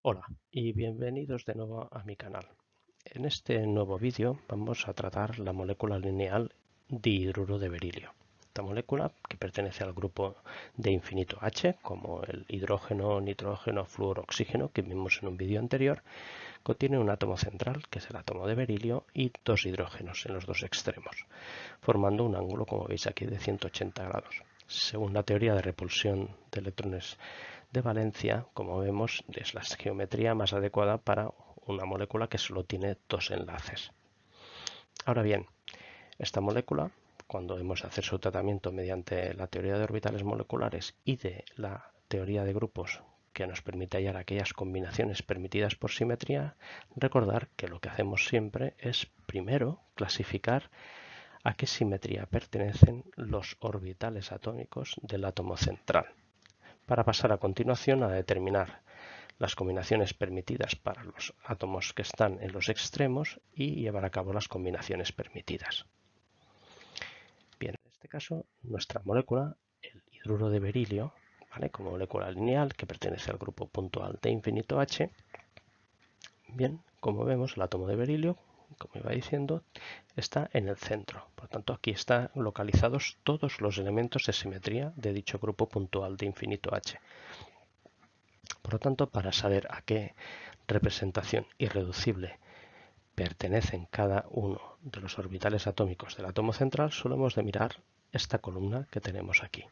Hola y bienvenidos de nuevo a mi canal. En este nuevo vídeo vamos a tratar la molécula lineal dihidruro de berilio. Esta molécula, que pertenece al grupo de infinito H, como el hidrógeno, nitrógeno, flúor, oxígeno que vimos en un vídeo anterior, contiene un átomo central, que es el átomo de berilio, y dos hidrógenos en los dos extremos, formando un ángulo, como veis aquí, de 180 grados. Según la teoría de repulsión de electrones de valencia, como vemos, es la geometría más adecuada para una molécula que solo tiene dos enlaces. Ahora bien, esta molécula, cuando hemos de hacer su tratamiento mediante la teoría de orbitales moleculares y de la teoría de grupos que nos permite hallar aquellas combinaciones permitidas por simetría, recordar que lo que hacemos siempre es primero clasificar a qué simetría pertenecen los orbitales atómicos del átomo central, para pasar a continuación a determinar las combinaciones permitidas para los átomos que están en los extremos y llevar a cabo las combinaciones permitidas. Bien, en este caso, nuestra molécula, el hidruro de berilio, ¿vale?, como molécula lineal que pertenece al grupo puntual de infinito H, bien, como vemos, el átomo de berilio, como iba diciendo, está en el centro. Por lo tanto, aquí están localizados todos los elementos de simetría de dicho grupo puntual de infinito H. Por lo tanto, para saber a qué representación irreducible pertenecen cada uno de los orbitales atómicos del átomo central, solo hemos de mirar esta columna que tenemos aquí.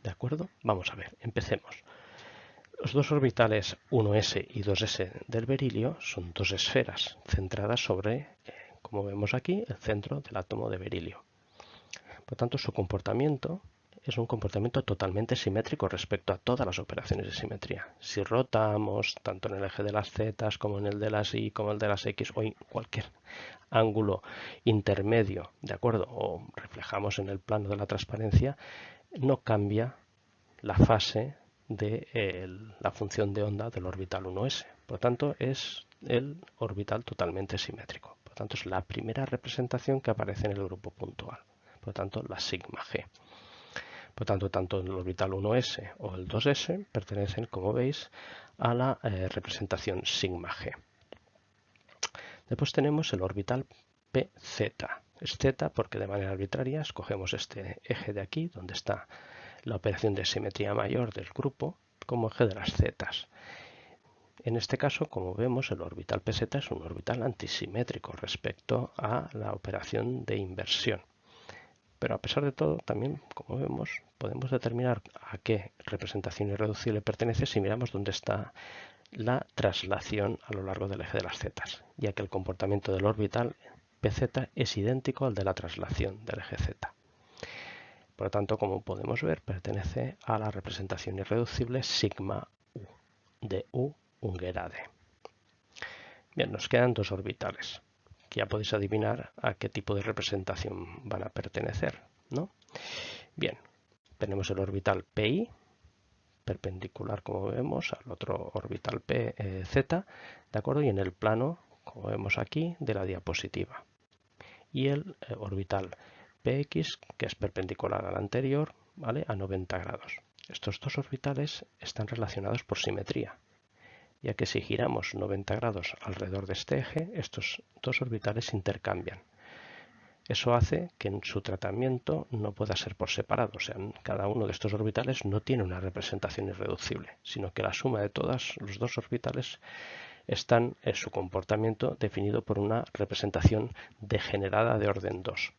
¿De acuerdo? Vamos a ver, empecemos. Los dos orbitales 1s y 2s del berilio son dos esferas centradas sobre, como vemos aquí, el centro del átomo de berilio. Por lo tanto, su comportamiento es un comportamiento totalmente simétrico respecto a todas las operaciones de simetría. Si rotamos, tanto en el eje de las z como en el de las y, como el de las x, o en cualquier ángulo intermedio, ¿de acuerdo?, o reflejamos en el plano de la transparencia, no cambia la fase de la función de onda del orbital 1s. Por lo tanto, es el orbital totalmente simétrico. Por lo tanto, es la primera representación que aparece en el grupo puntual. Por lo tanto, la sigma g. Por lo tanto, tanto el orbital 1s o el 2s pertenecen, como veis, a la representación sigma g. Después tenemos el orbital pz. Es z porque de manera arbitraria escogemos este eje de aquí, donde está la operación de simetría mayor del grupo, como eje de las zetas. En este caso, como vemos, el orbital pz es un orbital antisimétrico respecto a la operación de inversión. Pero a pesar de todo, también, como vemos, podemos determinar a qué representación irreducible pertenece si miramos dónde está la traslación a lo largo del eje de las zetas, ya que el comportamiento del orbital pz es idéntico al de la traslación del eje z. Por lo tanto, como podemos ver, pertenece a la representación irreducible sigma u, de u Ungerade. Bien, nos quedan dos orbitales, que ya podéis adivinar a qué tipo de representación van a pertenecer, ¿no? Bien, tenemos el orbital pi, perpendicular, como vemos, al otro orbital pz, ¿de acuerdo? Y en el plano, como vemos aquí, de la diapositiva. Y el orbital px, que es perpendicular al anterior, ¿vale?, a 90 grados. Estos dos orbitales están relacionados por simetría, ya que si giramos 90 grados alrededor de este eje, estos dos orbitales intercambian. Eso hace que en su tratamiento no pueda ser por separado, o sea, cada uno de estos orbitales no tiene una representación irreducible, sino que la suma de todos los dos orbitales están en su comportamiento definido por una representación degenerada de orden 2.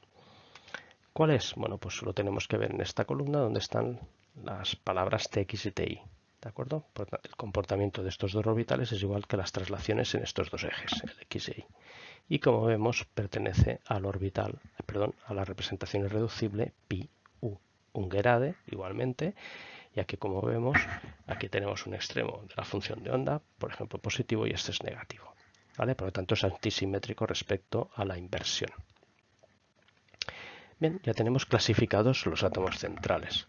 ¿Cuál es? Bueno, pues lo tenemos que ver en esta columna donde están las palabras tx y ti. ¿De acuerdo? El comportamiento de estos dos orbitales es igual que las traslaciones en estos dos ejes, el x y y. Y como vemos, pertenece al orbital, a la representación irreducible pi u Ungerade, igualmente, ya que como vemos, aquí tenemos un extremo de la función de onda, por ejemplo positivo, y este es negativo, ¿vale? Por lo tanto, es antisimétrico respecto a la inversión. Bien, ya tenemos clasificados los átomos centrales.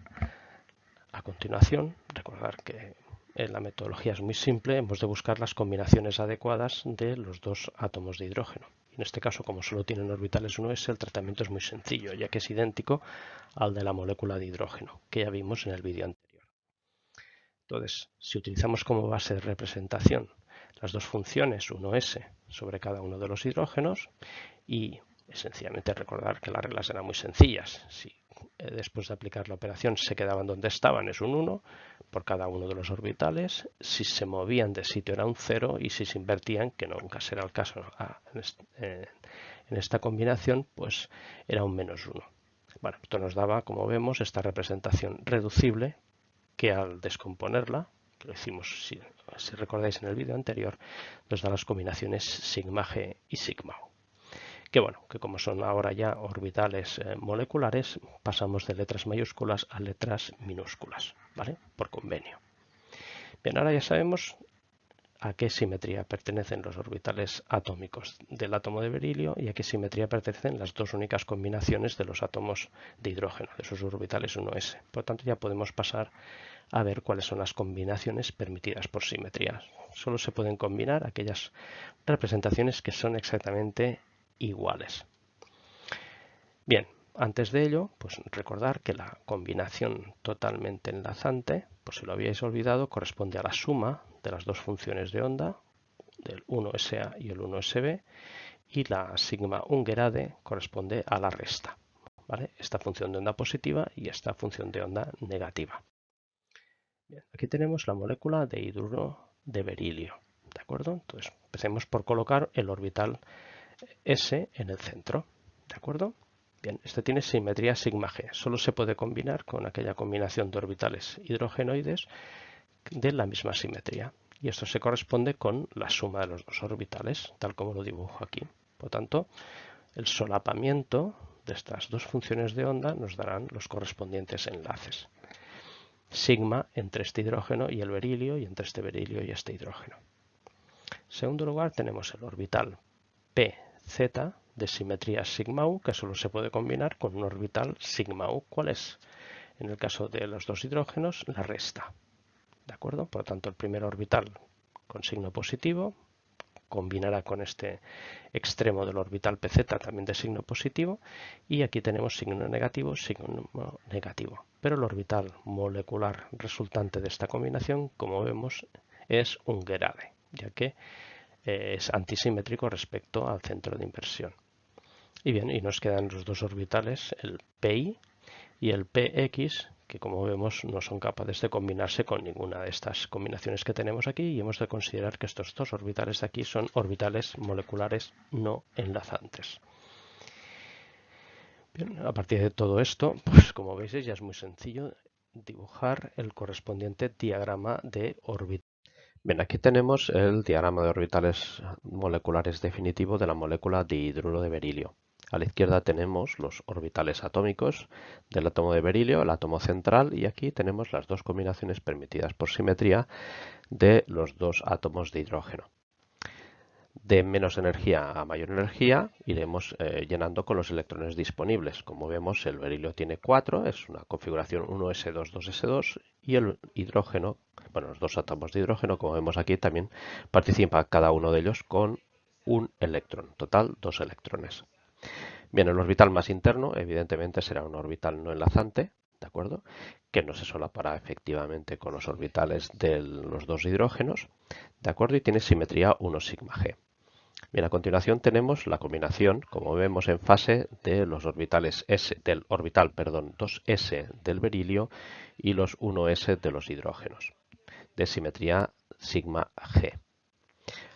A continuación, recordar que la metodología es muy simple, hemos de buscar las combinaciones adecuadas de los dos átomos de hidrógeno. En este caso, como solo tienen orbitales 1s, el tratamiento es muy sencillo, ya que es idéntico al de la molécula de hidrógeno, que ya vimos en el vídeo anterior. Entonces, si utilizamos como base de representación las dos funciones 1s sobre cada uno de los hidrógenos y sencillamente recordar que las reglas eran muy sencillas. Si después de aplicar la operación se quedaban donde estaban es un 1 por cada uno de los orbitales, si se movían de sitio era un 0 y si se invertían, que nunca será el caso en esta combinación, pues era un -1. Bueno, esto nos daba, como vemos, esta representación reducible que al descomponerla, que lo hicimos si recordáis en el vídeo anterior, nos da las combinaciones sigma G y sigma U. Que bueno, que como son ahora ya orbitales moleculares, pasamos de letras mayúsculas a letras minúsculas, ¿vale? Por convenio. Bien, ahora ya sabemos a qué simetría pertenecen los orbitales atómicos del átomo de berilio y a qué simetría pertenecen las dos únicas combinaciones de los átomos de hidrógeno, de esos orbitales 1s. Por lo tanto, ya podemos pasar a ver cuáles son las combinaciones permitidas por simetría. Solo se pueden combinar aquellas representaciones que son exactamente iguales. Bien, antes de ello, pues recordar que la combinación totalmente enlazante, por si lo habíais olvidado, corresponde a la suma de las dos funciones de onda, del 1SA y el 1SB, y la sigma Ungerade corresponde a la resta, ¿vale? Esta función de onda positiva y esta función de onda negativa. Bien, aquí tenemos la molécula de hidruro de berilio, ¿de acuerdo? Entonces, empecemos por colocar el orbital S en el centro, ¿de acuerdo? Bien, este tiene simetría sigma G. Solo se puede combinar con aquella combinación de orbitales hidrogenoides de la misma simetría. Y esto se corresponde con la suma de los dos orbitales, tal como lo dibujo aquí. Por lo tanto, el solapamiento de estas dos funciones de onda nos darán los correspondientes enlaces. Sigma entre este hidrógeno y el berilio y entre este berilio y este hidrógeno. En segundo lugar, tenemos el orbital PZ de simetría sigma U, que solo se puede combinar con un orbital sigma U. ¿Cuál es? En el caso de los dos hidrógenos, la resta. ¿De acuerdo? Por lo tanto, el primer orbital con signo positivo combinará con este extremo del orbital PZ también de signo positivo y aquí tenemos signo negativo, pero el orbital molecular resultante de esta combinación, como vemos, es Ungerade, ya que es antisimétrico respecto al centro de inversión. Y bien, y nos quedan los dos orbitales, el PI y el PX, que como vemos no son capaces de combinarse con ninguna de estas combinaciones que tenemos aquí y hemos de considerar que estos dos orbitales de aquí son orbitales moleculares no enlazantes. Bien, a partir de todo esto, pues como veis ya es muy sencillo dibujar el correspondiente diagrama de orbitales. Bien, aquí tenemos el diagrama de orbitales moleculares definitivo de la molécula de hidruro de berilio. A la izquierda tenemos los orbitales atómicos del átomo de berilio, el átomo central, y aquí tenemos las dos combinaciones permitidas por simetría de los dos átomos de hidrógeno. De menos energía a mayor energía iremos llenando con los electrones disponibles. Como vemos, el berilio tiene 4, es una configuración 1s2, 2s2 y el hidrógeno, bueno, los dos átomos de hidrógeno, como vemos aquí, también participa cada uno de ellos con un electrón, total 2 electrones. Bien, el orbital más interno evidentemente será un orbital no enlazante, ¿de acuerdo? Que no se solapará efectivamente con los orbitales de los dos hidrógenos, ¿de acuerdo? Y tiene simetría 1 sigma G. Bien, a continuación tenemos la combinación, como vemos en fase, de los orbitales del orbital 2s del berilio y los 1s de los hidrógenos, de simetría sigma G.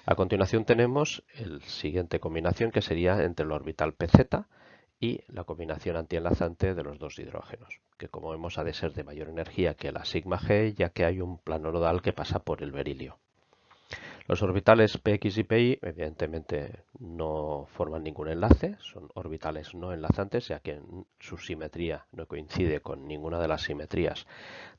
A continuación tenemos la siguiente combinación que sería entre el orbital PZ y la combinación antienlazante de los dos hidrógenos, que como vemos ha de ser de mayor energía que la sigma G, ya que hay un plano nodal que pasa por el berilio. Los orbitales Px y Pi evidentemente no forman ningún enlace, son orbitales no enlazantes, ya que su simetría no coincide con ninguna de las simetrías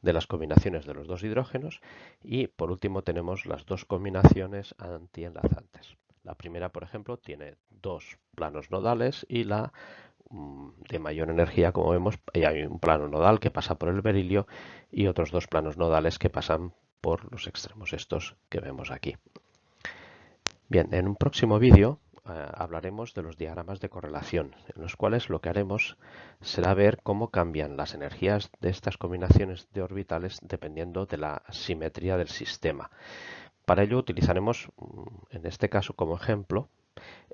de las combinaciones de los dos hidrógenos. Y por último tenemos las dos combinaciones antienlazantes. La primera, por ejemplo, tiene dos planos nodales y la de mayor energía, como vemos, hay un plano nodal que pasa por el berilio y otros dos planos nodales que pasan por los extremos estos que vemos aquí. Bien, en un próximo vídeo hablaremos de los diagramas de correlación, en los cuales lo que haremos será ver cómo cambian las energías de estas combinaciones de orbitales dependiendo de la simetría del sistema. Para ello utilizaremos, en este caso como ejemplo,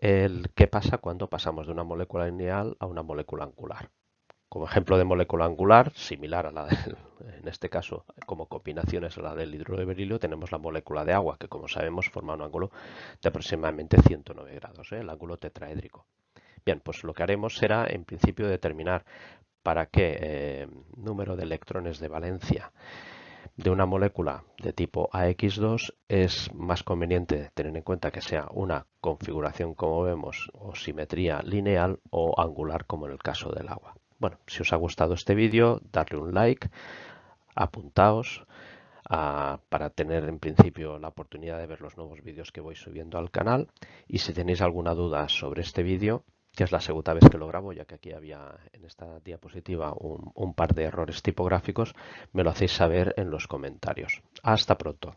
el qué pasa cuando pasamos de una molécula lineal a una molécula angular. Como ejemplo de molécula angular, similar a la del, en este caso, como combinaciones a la del hidruro de berilio, tenemos la molécula de agua, que como sabemos forma un ángulo de aproximadamente 109 grados, el ángulo tetraédrico. Bien, pues lo que haremos será, en principio, determinar para qué número de electrones de valencia de una molécula de tipo AX2 es más conveniente tener en cuenta que sea una configuración, como vemos, o simetría lineal o angular, como en el caso del agua. Bueno, si os ha gustado este vídeo, darle un like, apuntaos para tener en principio la oportunidad de ver los nuevos vídeos que voy subiendo al canal, y si tenéis alguna duda sobre este vídeo, que es la segunda vez que lo grabo, ya que aquí había en esta diapositiva un par de errores tipográficos, me lo hacéis saber en los comentarios. Hasta pronto.